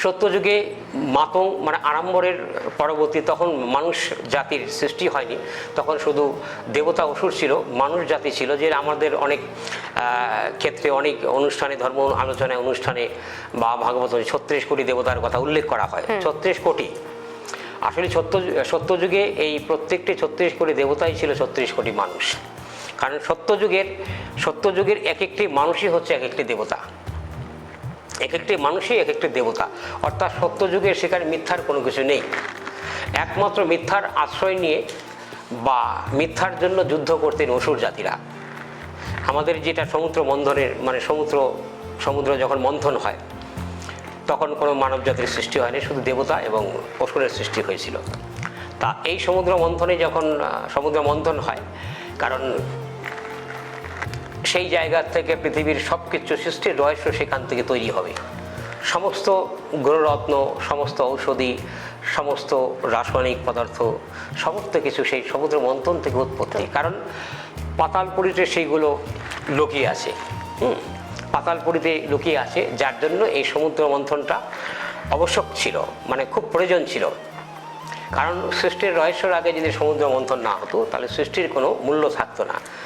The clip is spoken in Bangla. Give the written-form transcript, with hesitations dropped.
সত্যযুগে মাতং মানে আড়ম্বরের পরবর্তী তখন মানুষ জাতির সৃষ্টি হয়নি, তখন শুধু দেবতা অসুর ছিল, মানুষ জাতি ছিল। যে আমাদের অনেক ক্ষেত্রে অনেক অনুষ্ঠানে, ধর্ম আলোচনায় অনুষ্ঠানে বা ভাগবত 36 কোটি দেবতার কথা উল্লেখ করা হয়। 36 কোটি আসলে সত্যযুগে এই প্রত্যেকটি 36 কোটি দেবতাই ছিল 36 কোটি মানুষ। কারণ সত্যযুগের এক একটি মানুষই হচ্ছে এক একটি দেবতা, এক একটি মানুষই এক একটি দেবতা। অর্থাৎ সত্যযুগের সেখানে মিথ্যার কোনো কিছু নেই। একমাত্র মিথ্যার আশ্রয় নিয়ে বা মিথ্যার জন্য যুদ্ধ করতেন অসুর জাতিরা। আমাদের যেটা সমুদ্র মন্থনের মানে সমুদ্র যখন মন্থন হয় তখন কোনো মানব জাতির সৃষ্টি হয়নি, শুধু দেবতা এবং অসুরের সৃষ্টি হয়েছিল। তা এই সমুদ্র মন্থনে যখন সমুদ্র মন্থন হয়, কারণ সেই জায়গা থেকে পৃথিবীর সব কিছু সৃষ্টির রহস্য সেখান থেকে তৈরি হবে। সমস্ত গ্রহরত্ন, সমস্ত ঔষধি, সমস্ত রাসায়নিক পদার্থ, সমস্ত কিছু সেই সমুদ্র মন্থন থেকে উৎপত্তি। কারণ পাতালপুরীতে সেইগুলো লুকিয়ে আছে, পাতালপুরীতে লুকিয়ে আছে, যার জন্য এই সমুদ্র মন্থনটা আবশ্যক ছিল, মানে খুব প্রয়োজন ছিল। কারণ সৃষ্টির রহস্যের আগে যদি সমুদ্র মন্থন না হতো তাহলে সৃষ্টির কোনো মূল্য থাকতো না।